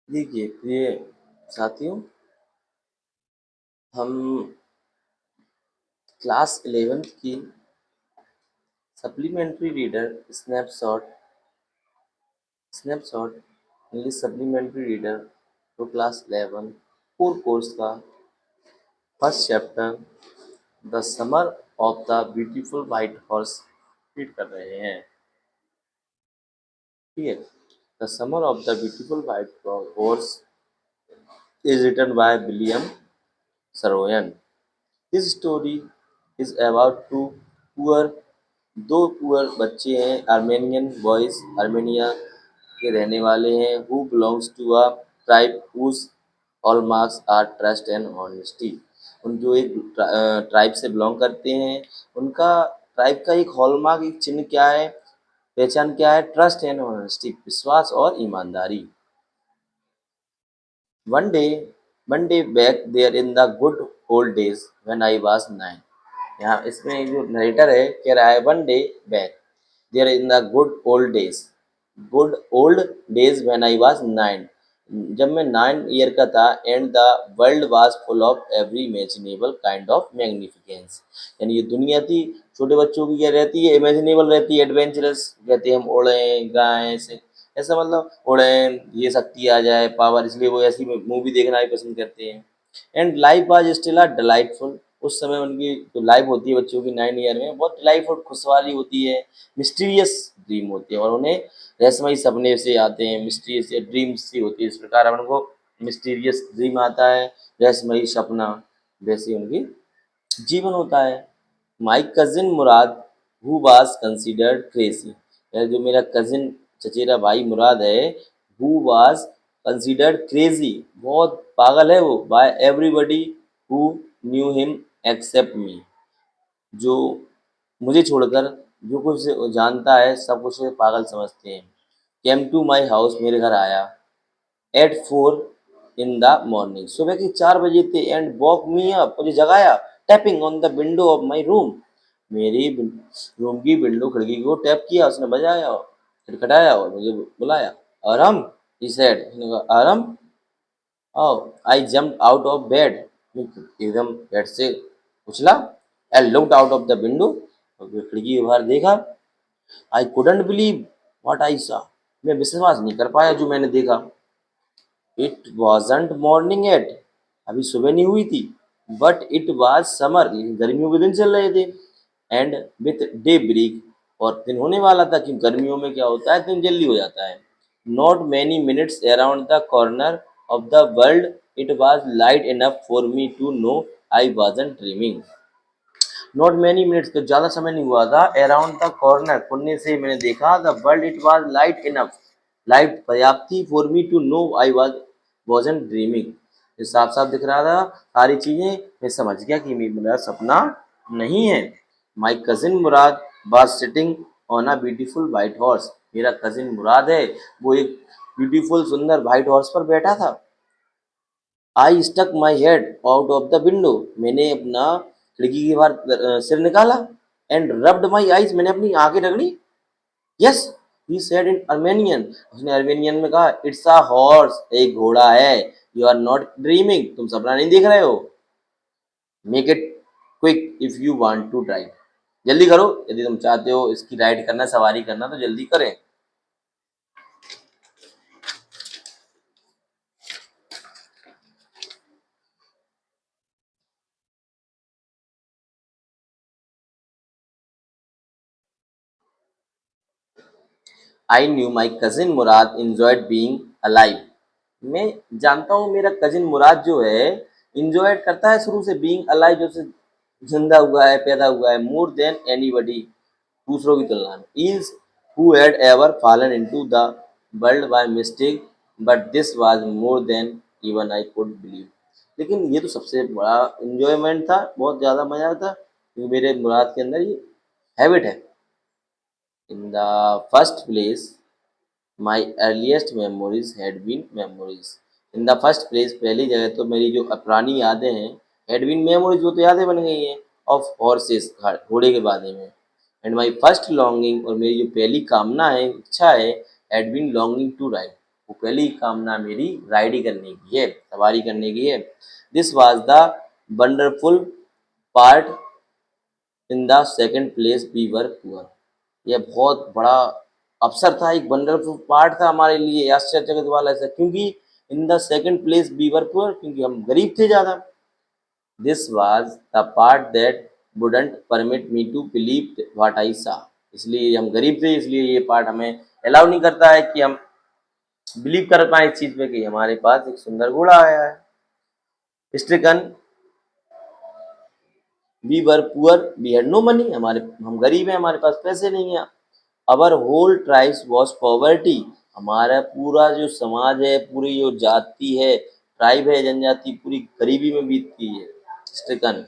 देखिए प्रिय साथियों, हम क्लास 11th की supplementary reader Snapshot English supplementary reader तो क्लास 11 कोर कोर्स का first chapter the summer of the beautiful white horse read कर रहे हैं। ठीक है, the summer of the beautiful white horse is written by William Saroyan. This story is about poor दो poor बच्चे हैं, Armenian boys, Armenia के रहने वाले हैं, who belongs to a tribe whose hallmarks are trust and honesty. उन जो एक ट्राइब से बिलोंग करते हैं, उनका ट्राइब का एक हॉलमार्क, एक चिन्ह क्या है, पहचान क्या है? ट्रस्ट एंड ऑनेस्टी, विश्वास और ईमानदारी। One day back there in the good old days when I was 9। यहाँ इसमें जो नरेटर है कह रहा है one day back there in the good old days when I was 9, जब मैं 9 ईयर का था, and the world was full of every imaginable kind of magnificence. यानी ये दुनिया थी, छोटे बच्चों की क्या रहती है? इमेजिनेबल रहती है, एडवेंचरस, कहते हैं हम उड़ें गाएं ऐसे, ऐसा मतलब उड़ें, ये शक्ति आ जाए, पावर, इसलिए वो ऐसी मूवी देखना भी पसंद करते हैं। And life was still a delightful. उस समय उनकी जो लाइफ होती है बच्चों की 9 ईयर में, बहुत डिलाइटफुल, खुशहाली होती है, मिस्टीरियस ड्रीम होती है, और उन्हें रहस्यमयी सपने से आते हैं, मिस्टीरियस या ड्रीम्स सी होती है। इस प्रकार अपन को मिस्टीरियस ड्रीम आता है, रहस्यमयी सपना, वैसे उनकी जीवन होता है। माई cousin Murad who was considered crazy, जो मेरा कजिन चचेरा भाई मुराद है, हु वाज कंसिडर्ड क्रेजी, बहुत पागल है वो, by everybody who knew him except me, जो मुझे छोड़कर जो कुछ उसे जानता है सब कुछ उसे पागल समझते हैं। केम टू माई हाउस, मेरे घर आया, एट 4 इन द मॉर्निंग, सुबह के 4 बजे थे, एंड वॉक मी अप, मुझे जगाया, tapping on the window of my room, मेरी रूम की विंडो खिड़की को टैप किया, उसने बजाया, खटखटाया और मुझे बुलाया। आराम, ही सेड, उसने कहा आराम। I jumped out of bed, एकदम बेड से उछला, and looked out of the window, और खिड़की के बाहर देखा। I couldn't believe what I saw, मैं विश्वास नहीं कर पाया जो मैंने देखा। इट वॉजंट मॉर्निंग एट, अभी सुबह नहीं हुई थी, बट इट वाज समर, लेकिन गर्मियों के दिन चल रहे थे, एंड विथ डे ब्रेक, और दिन होने वाला था, क्योंकि गर्मियों में क्या होता है, दिन जल्दी हो जाता है। Not many minutes around the corner of the world it was light enough for me to know I wasn't dreaming. Not many minutes, तो ज़्यादा समय नहीं हुआ था, अराउंड द कॉर्नर, कोने से मैंने देखा, the world it was light enough, light पर्याप्त थी, for me to know I wasn't dreaming, ये साफ साफ दिख रहा था सारी चीज़ें, मैं समझ गया कि मेरा सपना नहीं है। माई cousin Murad was sitting on a beautiful white horse, मेरा कजिन मुराद है, वो एक ब्यूटीफुल सुंदर वाइट हॉर्स पर बैठा था। I stuck my head out of the window, मैंने अपना खिड़की के बाहर सिर निकाला, एंड रब्ड माई आईज, मैंने अपनी आंखें रगड़ी। Yes, he said in Armenian, उसने अर्मेनियन में कहा, इट्स अ हॉर्स, एक घोड़ा है, यू आर नॉट ड्रीमिंग, तुम सपना नहीं देख रहे हो, make it quick if you want to drive, जल्दी करो यदि तुम चाहते हो इसकी राइड करना, सवारी करना, तो जल्दी करें। I knew my cousin Murad enjoyed being alive, मैं जानता हूँ मेरा कजिन मुराद जो है इंजॉय करता है शुरू से बीइंग अलाइव, जो से जिंदा हुआ है, पैदा हुआ है, मोर देन एनीबडी, दूसरों की तुलना में, is who had ever fallen into the world by mistake, but this was more than even I could believe, लेकिन ये तो सबसे बड़ा इंजॉयमेंट था, बहुत ज़्यादा मज़ा आता, क्योंकि मेरे मुराद के अंदर ये हैबिट है। In the first place my earliest memories had been memories, in the first place, पहली जगह तो मेरी जो पुरानी यादें हैं, हैड बीन मेमोरीज, वो तो यादें बन गई हैं, ऑफ हॉर्सेस, घोड़े के बारे में। एंड माई फर्स्ट लॉन्गिंग, और मेरी जो पहली कामना है, इच्छा है, had been longing to ride, वो पहली कामना मेरी राइड करने की है, सवारी करने की है। This was the wonderful part in the second place we were poor. यह बहुत बड़ा अवसर था, एक वंडरफुल पार्ट था हमारे लिए, आश्चर्यचकित वाला ऐसा, क्योंकि in the second place we were poor, क्योंकि हम गरीब थे ज़्यादा। This was the part that wouldn't permit me to believe what I saw. इसलिए हम गरीब थे, इसलिए ये पार्ट हमें अलाउ नहीं करता है कि हम बिलीव कर पाए इस चीज़ पे कि हमारे पास एक सुंदर घोड़ा आया है। Stricken, we were poor, we had no money, हम गरीब हैं, हमारे पास पैसे नहीं हैं। Our whole tribes was poverty, हमारा पूरा जो समाज है, पूरी जो जाति है, ट्राइब है, जनजाति, पूरी गरीबी में बीतती है। Stricken,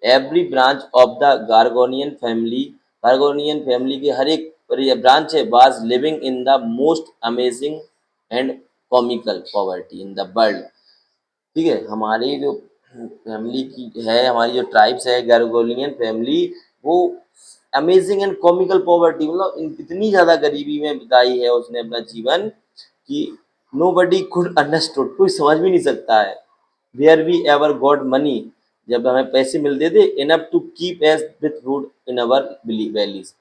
every branch of the Garoghlanian family के हर एक ब्रांच है, was living in the most amazing and comical poverty in the world. ठीक है, हमारी जो फैमिली की है, हमारी जो ट्राइब्स है गार्गोनियन फैमिली, वो अमेजिंग एंड कॉमिकल पॉवर्टी, मतलब इतनी ज़्यादा गरीबी में बिताई है उसने अपना जीवन कि नो बडी कुड अंडरस्टूड, कोई समझ भी नहीं सकता है। Where we ever got money, जब हमें पैसे मिलते थे, enough to keep us with food in our valleys,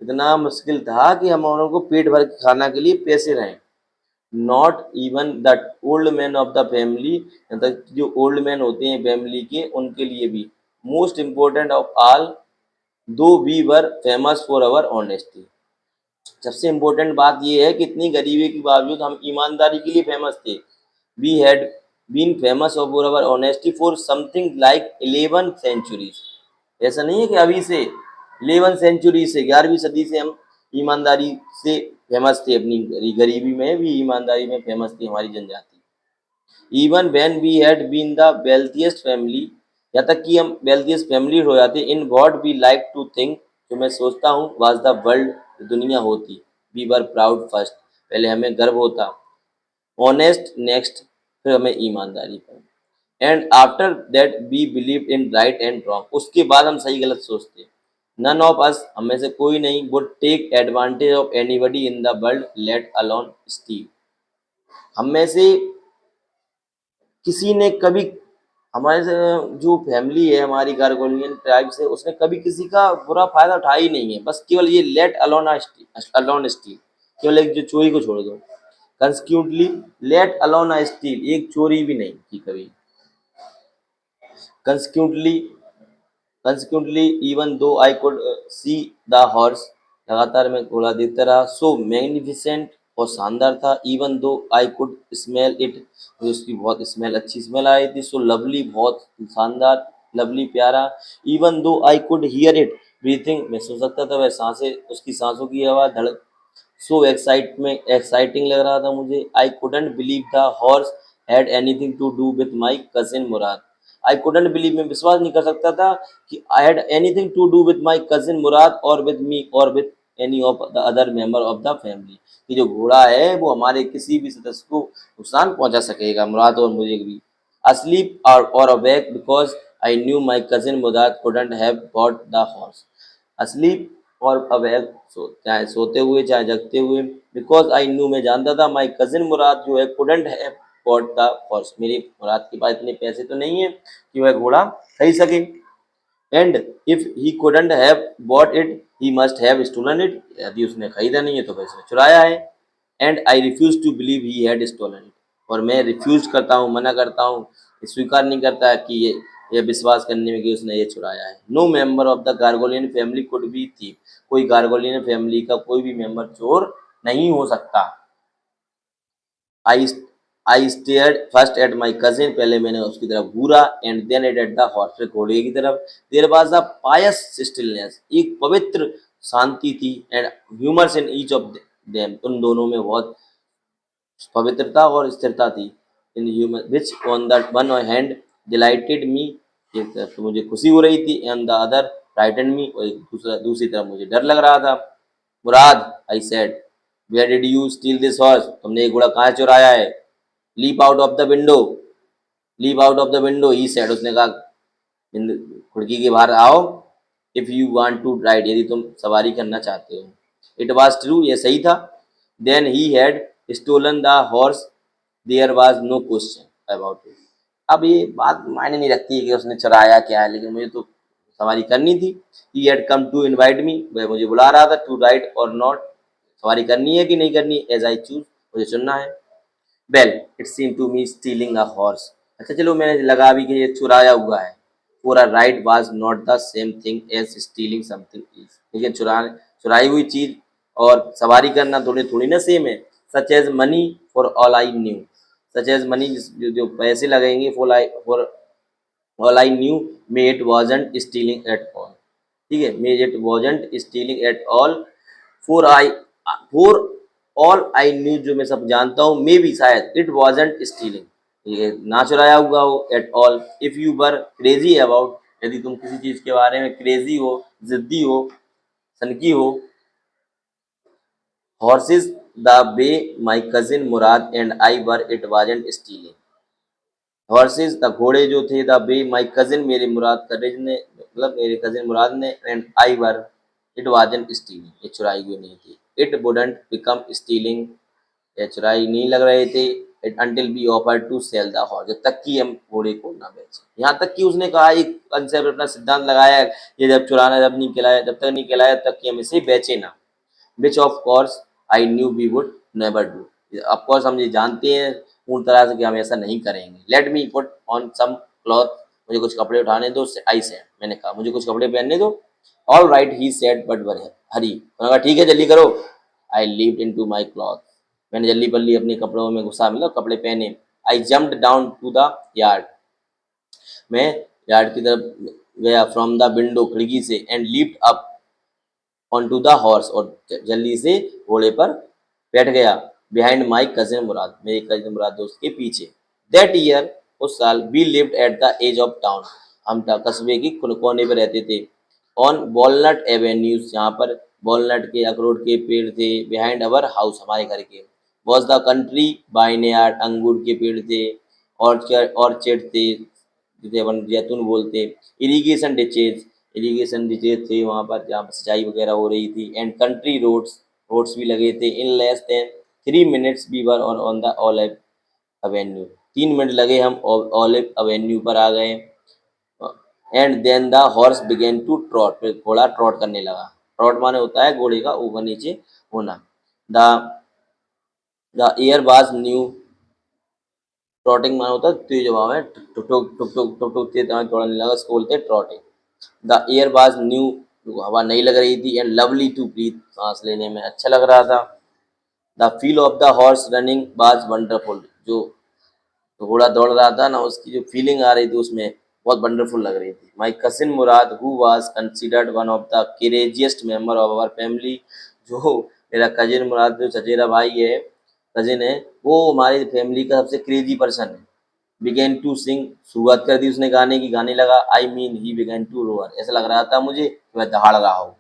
इतना मुश्किल था कि हम लोगों को पेट भर के खाना के लिए पैसे रहें। Not even the old man of the family, मतलब जो ओल्ड मैन होते हैं फैमिली के, उनके लिए भी most important of all, though we were famous for our honesty, सबसे इम्पोर्टेंट बात यह है कि इतनी गरीबी के बावजूद हम ईमानदारी के लिए फेमस थे। We had been famous for our honesty for something like 11 centuries, ऐसा नहीं है कि अभी से, 11 सेंचुरी से, 11वीं सदी से हम ईमानदारी से फेमस थे, अपनी गरीबी में भी ईमानदारी में फेमस थी हमारी जनजाति। Even when we had been the wealthiest family, यहाँ तक कि हम वेल्थिएस्ट फैमिली हो जाते, in God we like to think, जो मैं सोचता हूँ, वाज द वर्ल्ड, दुनिया होती, वी वर प्राउड फर्स्ट, पहले हमें गर्व होता, ऑनेस्ट नेक्स्ट, फिर हमें ईमानदारी पर, and after that we believe in right and wrong, उसके बाद हम सही गलत सोचते। नन ऑफ अस, हम में से कोई नहीं, would take advantage of anybody in the world, let alone steal, हम में से किसी ने कभी, हमारे से जो फैमिली है हमारी गार्गोनियन ट्राइब से, उसने कभी किसी का बुरा फायदा उठाया ही नहीं है, बस केवल ये लेट अलोन अलोन स्टील, केवल एक जो चोरी को छोड़ दो, कंसिक्यूटली लेट अलोन स्टील, एक चोरी भी नहीं की कभी, कंसिक्यूटली consequently even though I could see the horse, लगातार मैं घोड़ा देखता रहा, सो मैग्निफिसेंट, और शानदार था, even though I could smell it, मुझे उसकी बहुत स्मेल, अच्छी स्मेल आई थी, सो लवली, बहुत शानदार, लवली, प्यारा, even though I could hear it breathing, मैं सुन सकता था वह सांसें, उसकी सांसों की आवाज़, धड़क, सो एक्साइटिंग लग रहा था मुझे, I couldn't believe the horse had anything to do with my cousin Mourad, I couldn't believe, मैं विश्वास नहीं कर सकता था कि I had anything to do with my cousin Mourad और विथ मी और with any of the other member of the family, कि जो घोड़ा है वो हमारे किसी भी सदस्य को नुकसान पहुंचा सकेगा, मुराद और मुझे भी। asleep or awake because I knew my cousin Murad couldn't have bought the horse, asleep और अवैध, चाहे सोते हुए चाहे जगते हुए, बिकॉज आई न्यू, मैं जानता था, माई कजिन मुराद जो है, couldn't have bought the horse, मेरे मुराद के पास इतने पैसे तो नहीं है कि वह घोड़ा खरीद सके, and if he couldn't have bought it he must have stolen it, यदि उसने खरीदा नहीं है तो वैसे चुराया है, and I refuse to believe he had stolen it, और मैं रिफ्यूज करता हूँ, मना करता हूँ, स्वीकार नहीं करता कि ये विश्वास करने में कि उसने ये चुराया है। No member of the Garoghlanian family could be thief, कोई गार्गोलियन फैमिली का कोई भी मेंबर चोर नहीं हो सकता। I I stared first at my cousin, पहले मैंने उसकी तरफ घूरा, and then at the horse, फिर घोड़े की तरफ। There was a pious stillness, एक पवित्र शांति थी, and humours in each of them, उन दोनों में बहुत पवित्रता और स्थिरता थी। In human which on the one hand delighted me, एक तरफ तो मुझे खुशी हो रही थी, एंड द अदर फ्राइटेंड मी, और दूसरी तरफ मुझे डर लग रहा था। Mourad, I said, where did you steal this horse, तुमने ये घोड़ा कहाँ चुराया है? Leap out of the window, leap out of the window, he said, उसने कहा, खिड़की के बाहर आओ, if you want to ride, यदि तुम सवारी करना चाहते हो। इट वाज ट्रू, ये सही था। Then he had stolen the horse, there was no question about it. अब ये बात मायने नहीं रखती है कि उसने चुराया क्या है, लेकिन मुझे तो सवारी करनी थी। He had come to invite me, वह मुझे बुला रहा था, टू राइड और नॉट, सवारी करनी है कि नहीं करनी, एज आई चूज, मुझे चुनना है। Well it seem to me stealing a horse, अच्छा चलो मैंने लगा भी कि ये चुराया हुआ है। For a ride was not the same thing as stealing something is, लेकिन चुराई हुई चीज और सवारी करना थोड़ी थोड़ी ना सेम है। Such as money for all I knew, such as money जो पैसे लगेंगे, for all I knew, may it wasn't stealing at all, ठीक है, may it wasn't stealing at all, for I, for all I knew जो मैं सब जानता हूँ, मे बी शायद इट वाजंट स्टीलिंग, ये ना चुराया हुआ हो at all. If you were crazy about, यदि तुम किसी चीज के बारे में क्रेजी हो, जिद्दी हो, सनकी हो, horses the way my cousin Murad and I were, it wasn't stealing. Horses the घोड़े जो थे, द वे माई कजिन मेरे मुराद कजिन ने, मतलब मेरे कजिन मुराद ने, and I were, it wasn't stealing, ये चुराई हुई नहीं थी। इट वुडंट बिकम स्टीलिंग, ये चुराई नहीं लग रहे थे। It until be offer to sell the horse, जब तक कि हम घोड़े को ना बेचें, यहाँ तक कि उसने कहा, एक कंसेप्ट अपना सिद्धांत लगाया, ये जब चुराना जब नहीं खिलाया, जब तक नहीं खिलाया तब तक कि हम इसे बेचे ना, which of course I knew we would never do, of course हम ये जानते हैं पूर्ण तरह से कि हम ऐसा नहीं करेंगे। Let me put on some cloth, मुझे कुछ कपड़े उठाने दो, आई सेड, मैंने कहा मुझे कुछ कपड़े पहनने दो। All right he said but were hurry, उन्होंने कहा ठीक है जल्दी करो। I leaped into my cloth, मैंने जल्दी बल्ली अपने कपड़ों में घुसा, मतलब कपड़े पहने। I jumped down to the yard, मैं यार्ड की तरफ गया, फ्रॉम द विंडो, खिड़की से, and leaped up on to the horse, और जल्दी से घोड़े पर बैठ गया। बिहाइंड माई कजिन मुराद, मेरे कजिन मुराद दोस्त के पीछे। दैट ईयर, उस साल, we lived at the edge of town, हम कस्बे की कोने पर रहते थे। ऑन वॉलनट एवेन्यूज, यहाँ पर वॉलनट के, अखरोट के पेड़ थे। बिहाइंड अवर हाउस, हमारे घर के। वॉज द कंट्री वाइनयार्ड, अंगूर के पेड़ थे। ऑर्चर्ड थे, जिसे अपन जैतून बोलते। इरिगेशन डिचेज थे वहाँ पर, जहाँ पर सिंचाई वगैरह हो रही थी। एंड कंट्री रोड्स, रोड्स भी लगे थे। In less than 3 minutes we were on the olive avenue, 3 minute लगे हम ऑलिव अवेन्यू पर आ गए। And then the horse began to trot, फिर घोड़ा ट्रॉट करने लगा। ट्रॉट माने होता है घोड़े का ऊपर नीचे होना। The the air was new, trotting माने होता है तेज हवा में टुक टुक टुक टुक टुक टुक तेज हवा में दौड़ने लगा, उसको बोलते हैं trotting. The air was new, हवा नई लग रही थी। एंड लवली टू ब्रीथ, सांस लेने में अच्छा लग रहा था। The feel of the horse running was wonderful, जो घोड़ा दौड़ रहा था ना, उसकी जो फीलिंग आ रही थी उसमें बहुत वंडरफुल लग रही थी। My cousin Mourad, who was considered one of the craziest member of our family, जो मेरा कजिन मुराद, जो चचेरा भाई है, कजिन है, वो हमारी फैमिली का सबसे क्रेजी पर्सन है। बिगेन टू सिंग, शुरुआत कर दी उसने गाने की, गाने लगा। I mean he began to roar, ऐसा लग रहा था मुझे कि वह दहाड़ रहा हो।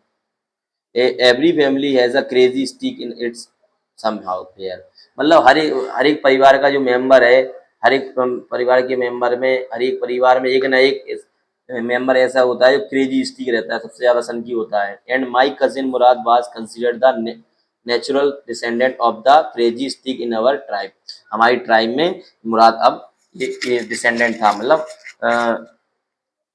Every family has a crazy stick in its somehow fair, मतलब हर एक परिवार का जो मेंबर है, हर एक परिवार के मेंबर में, हर एक परिवार में एक ना एक मेंबर ऐसा होता है जो क्रेजी स्टिक रहता है, सबसे ज्यादा सनकी होता है। And my cousin Murad was considered the natural descendant of the crazy stick in our tribe, हमारी ट्राइब में मुराद अब ये डिसेंडेंट था, मतलब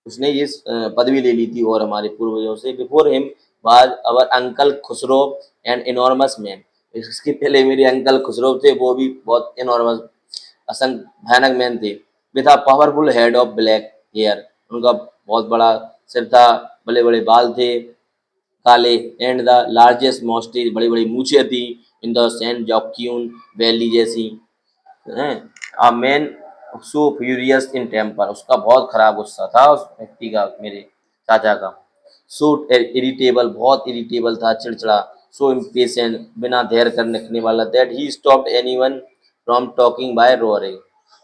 उसने ये पदवी ले ली थी और हमारे पूर्वजों से। Before him was our uncle Khusro and enormous man, इसके पहले मेरे अंकल खुसरो थे, वो भी बहुत इनॉर्मस, असंग भयानक मैन थे। With a powerful head of black hair, उनका बहुत बड़ा सिर था, बड़े बड़े बाल थे काले। एंड द लार्जेस्ट मॉस्टेज, बड़ी बड़ी मूछें थी। In the San Joaquin valley जैसी हैं। A man so furious in temper, उसका बहुत खराब गुस्सा था उस व्यक्ति का, मेरे चाचा का। सो इरिटेबल, बहुत इरिटेबल था, चिड़चिड़ा। सो इम्पेशेंट, बिना धैर्य करने रखने वाला। That he stopped anyone from talking by roaring,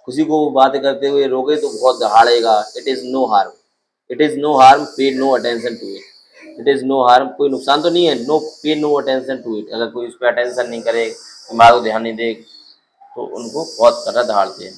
किसी को वो बात करते हुए रोके तो बहुत दहाड़ेगा। It is no harm, it is no harm, pay no attention to it, it is no harm, कोई नुकसान तो नहीं है। नो, पे नो अटेंशन टू इट, अगर कोई उस पर अटेंशन नहीं करे, दिमाग को ध्यान नहीं दे, तो उनको बहुत कड़ा दहाड़ते हैं।